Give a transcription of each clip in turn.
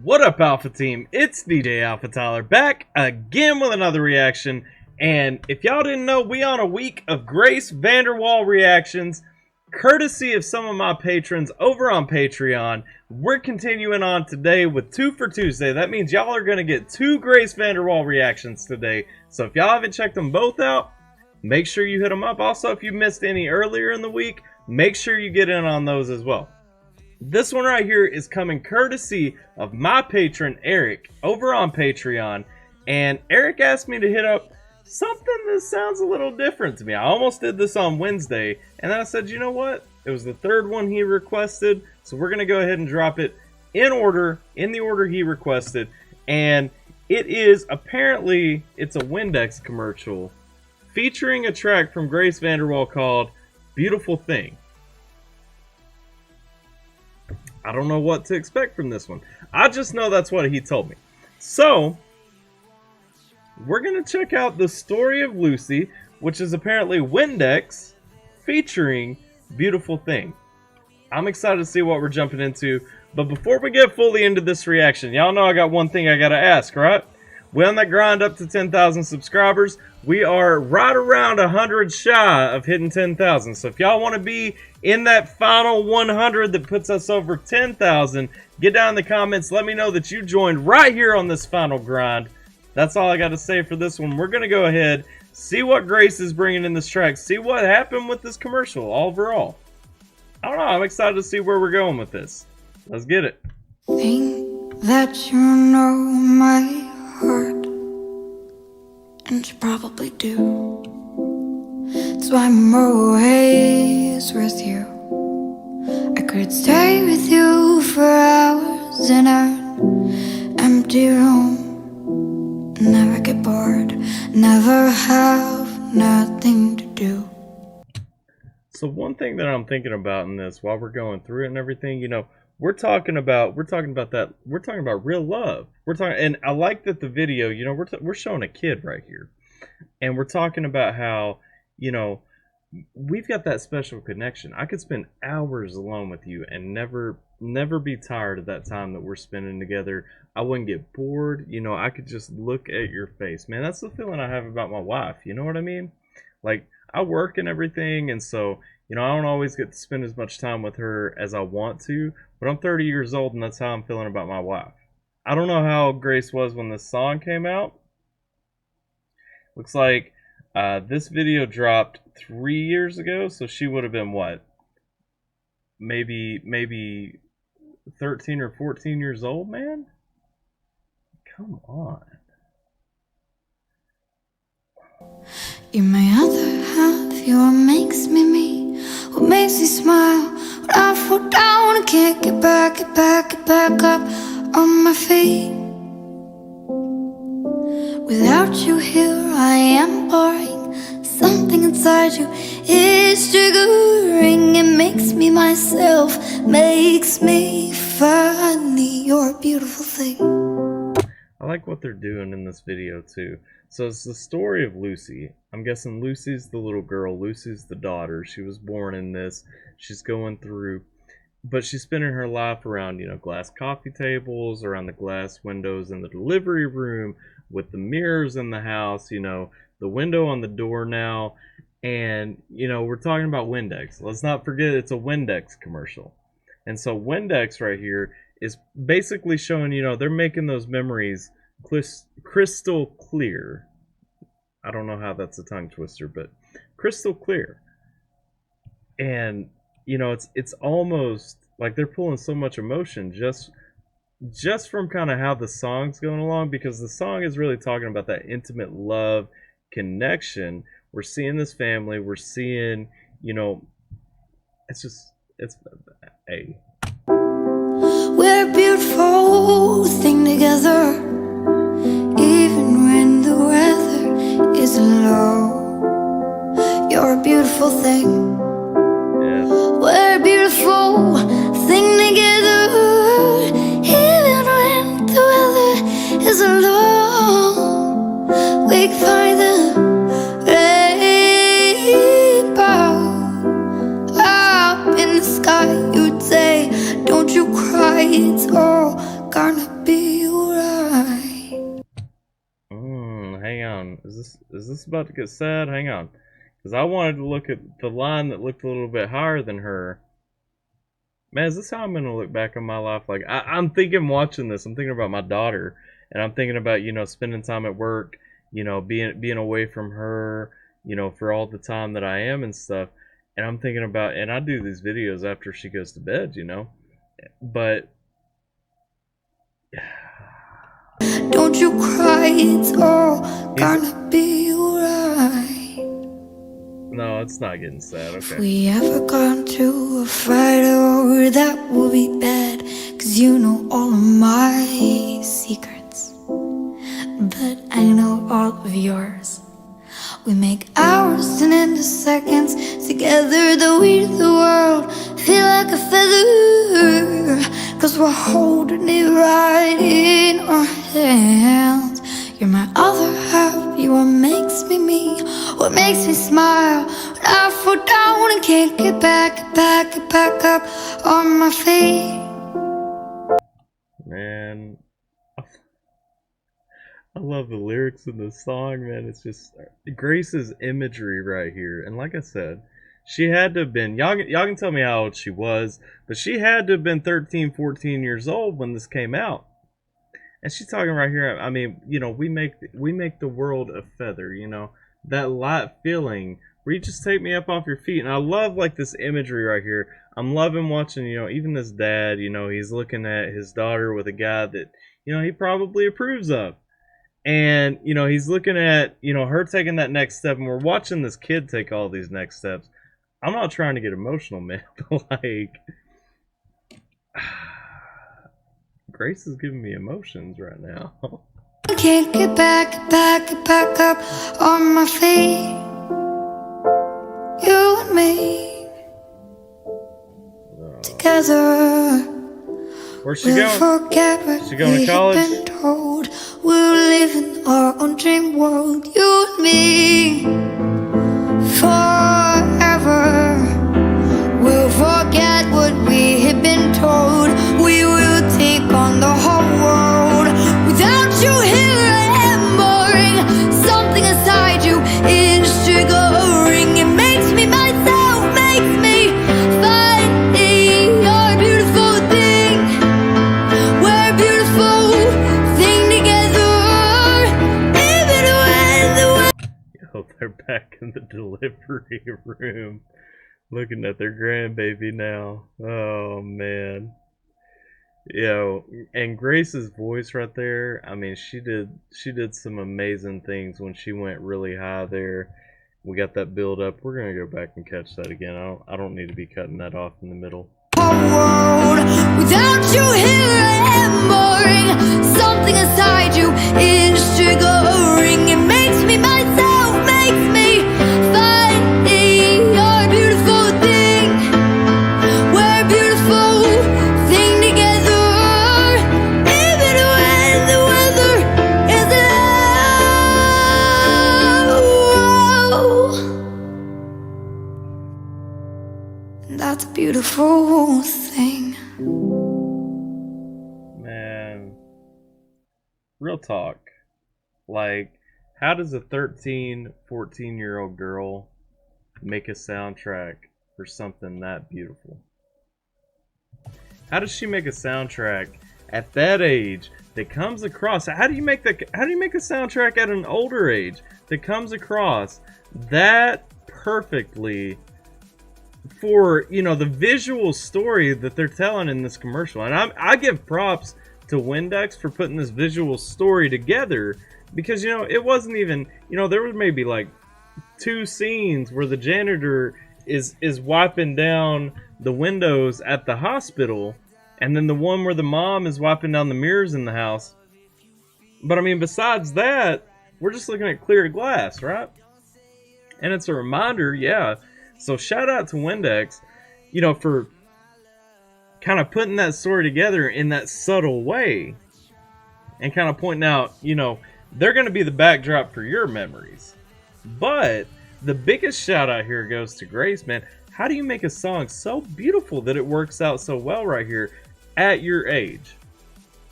What up, Alpha Team? It's DJ AlphaTyler back again with another reaction. And if y'all didn't know, we on a week of Grace VanderWaal reactions, courtesy of some of my patrons over on Patreon. We're continuing on today with 2 for Tuesday. That means y'all are going to get 2 Grace VanderWaal reactions today. So if y'all haven't checked them both out, make sure you hit them up. Also, if you missed any earlier in the week, make sure you get in on those as well. This one right here is coming courtesy of my patron, Eric, over on Patreon. And Eric asked me to hit up something that sounds a little different to me. I almost did this on Wednesday, and then I said, you know what? It was the third one he requested, so we're going to go ahead and drop it in order, in the order he requested. And it is, apparently, it's a Windex commercial featuring a track from Grace VanderWaal called Beautiful Thing. I don't know what to expect from this one. I just know that's what he told me. So, we're going to check out the story of Lucy, which is apparently Windex featuring Beautiful Thing. I'm excited to see what we're jumping into. But before we get fully into this reaction, y'all know I got one thing I got to ask, right? We're on that grind up to 10,000 subscribers. We are right around 100 shy of hitting 10,000. So if y'all want to be in that final 100 that puts us over 10,000, get down in the comments. Let me know that you joined right here on this final grind. That's all I got to say for this one. We're going to go ahead, see what Grace is bringing in this track, see what happened with this commercial overall. I don't know. I'm excited to see where we're going with this. Let's get it. Think that you know my heart, and you probably do. That's why I'm always with you. I could stay with you for hours in an empty room, never get bored, never have nothing to do. So one thing that I'm thinking about in this while we're going through it and everything, you know, we're talking about real love. And I like that the video, you know, we're showing a kid right here, and we're talking about how, you know, we've got that special connection. I could spend hours alone with you and never be tired of that time that we're spending together. I wouldn't get bored. You know, I could just look at your face. Man, that's the feeling I have about my wife. You know what I mean? Like, I work and everything, and so, you know, I don't always get to spend as much time with her as I want to, but I'm 30 years old, and that's how I'm feeling about my wife. I don't know how Grace was when this song came out. Looks like this video dropped 3 years ago, so she would have been, what? Maybe 13 or 14 years old, man? Come on. You're my other half, you're what makes me, what makes me smile. When I fall down, I can't get back up on my feet. Without you here, I am boring. Something inside you is triggering. It makes me myself, makes me funny. You're a beautiful thing. I like what they're doing in this video too. So it's the story of Lucy. I'm guessing Lucy's the little girl. Lucy's the daughter. She was born in this. She's going through, but she's spending her life around, you know, glass coffee tables, around the glass windows in the delivery room, with the mirrors in the house, you know, the window on the door now. And, you know, we're talking about Windex. Let's not forget it's a Windex commercial. And so Windex right here is basically showing, you know, they're making those memories crystal clear. I don't know how that's a tongue twister, but crystal clear. And, you know, it's almost like they're pulling so much emotion just from kind of how the song's going along, because the song is really talking about that intimate love connection. We're seeing this family, we're seeing, you know, it's hey. We're a beautiful thing together, even when the weather isn't low. You're a beautiful thing. Yeah. We're a beautiful thing together, even when the weather isn't low. We can find the rainbow up in the sky. You'd say, don't you cry, it's all gonna be alright. Hang on. Is this about to get sad? Hang on. Because I wanted to look at the line that looked a little bit higher than her. Man, is this how I'm going to look back on my life? Like, I'm thinking watching this. I'm thinking about my daughter. And I'm thinking about, you know, spending time at work. You know, being away from her. You know, for all the time that I am and stuff. And I'm thinking about, and I do these videos after she goes to bed, you know. But don't you cry, it's all gonna be alright. No, it's not getting sad, okay. If we ever got into a fight, or that would be bad, 'cause you know all of my secrets, but I know all of yours. We make hours and into seconds together, the weight of the world feel like a feather, 'cause we're holding it right in our hands. You're my other half, you're what makes me me, what makes me smile when I fall down and can't get back up on my feet. Man, I love the lyrics in this song, man. It's just Grace's imagery right here. And like I said, she had to have been, y'all can tell me how old she was, but she had to have been 13, 14 years old when this came out. And she's talking right here, I mean, you know, we make the world a feather, you know, that light feeling where you just take me up off your feet. And I love like this imagery right here. I'm loving watching, you know, even this dad, you know, he's looking at his daughter with a guy that, you know, he probably approves of. And, you know, he's looking at, you know, her taking that next step, and we're watching this kid take all these next steps. I'm not trying to get emotional, man, but like, Grace is giving me emotions right now. Can't get back up on my feet. You and me together. Where's she going? Forget what She going to college? Been told. We'll live in our own dream world, you and me, forever. We'll forget what we had been told. We will take on the whole world. Without you here, I am boring. Something inside you is triggering. It makes me myself, makes me find your beautiful thing. We're a beautiful thing together, even when the Yo, they're back in the delivery room, looking at their grandbaby now. Oh man. Yo, and Grace's voice right there, I mean, she did some amazing things when she went really high there. We got that build up. We're gonna go back and catch that again. I don't need to be cutting that off in the middle. world. Without you here, I am boring. Something inside you is triggering. It makes me myself, makes me find your beautiful thing. We're a beautiful thing together, even when the weather is low. That's a beautiful thing. Man, real talk. Like, how does a 13, 14-year-old girl make a soundtrack for something that beautiful? How does she make a soundtrack at that age that comes across? How do you make a soundtrack at an older age that comes across that perfectly for, you know, the visual story that they're telling in this commercial? And I give props to Windex for putting this visual story together, because, you know, it wasn't even, you know, there was maybe like 2 scenes where the janitor is wiping down the windows at the hospital, and then the one where the mom is wiping down the mirrors in the house. But I mean, besides that, we're just looking at clear glass, right? And it's a reminder, yeah. So shout out to Windex, you know, for kind of putting that story together in that subtle way, and kind of pointing out, you know, they're going to be the backdrop for your memories. But the biggest shout out here goes to Grace, man. How do you make a song so beautiful that it works out so well right here at your age?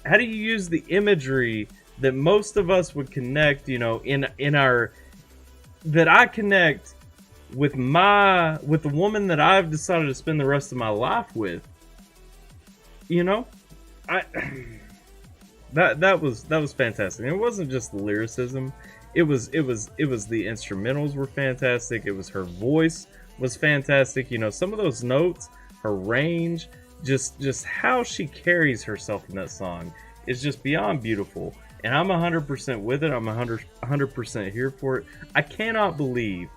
how do you use the imagery that most of us would connect, you know, in our, that I connect with the woman that I've decided to spend the rest of my life with, you know? I that was fantastic. And it wasn't just the lyricism. It was the instrumentals were fantastic. It was her voice was fantastic. You know, some of those notes, her range, just how she carries herself in that song is just beyond beautiful. And I'm 100% with it. I'm 100% here for it. I cannot believe,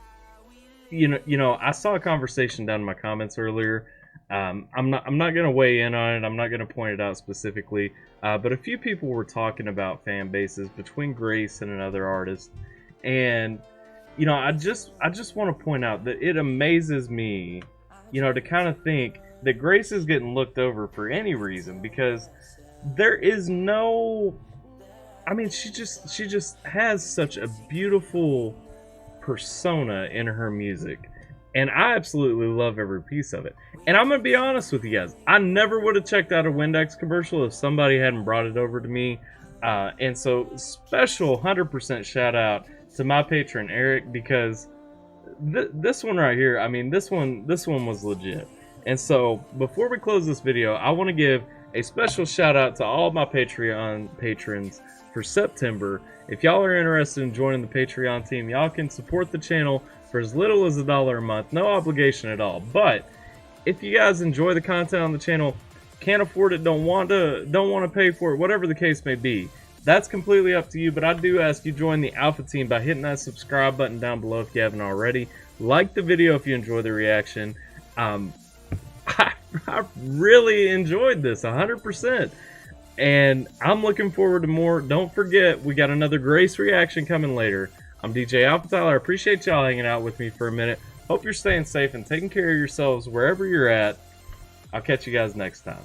you know, I saw a conversation down in my comments earlier. I'm not gonna weigh in on it. I'm not gonna point it out specifically. But a few people were talking about fan bases between Grace and another artist, and you know, I just want to point out that it amazes me, you know, to kind of think that Grace is getting looked over for any reason, because there is no, I mean, she just has such a beautiful persona in her music, and I absolutely love every piece of it. And I'm gonna be honest with you guys, I never would have checked out a Windex commercial if somebody hadn't brought it over to me. And so special 100% shout out to my patron Eric, because this one right here, I mean, this one was legit. And so before we close this video, I want to give a special shout out to all my Patreon patrons for September. If y'all are interested in joining the Patreon team, y'all can support the channel for as little as $1 a month, no obligation at all. But if you guys enjoy the content on the channel, can't afford it, don't want to pay for it, whatever the case may be, that's completely up to you. But I do ask you join the Alpha team by hitting that subscribe button down below if you haven't already. Like the video if you enjoy the reaction. I really enjoyed this 100%. And I'm looking forward to more. Don't forget, we got another Grace reaction coming later. I'm DJ AlphaTyler. I appreciate y'all hanging out with me for a minute. Hope you're staying safe and taking care of yourselves wherever you're at. I'll catch you guys next time.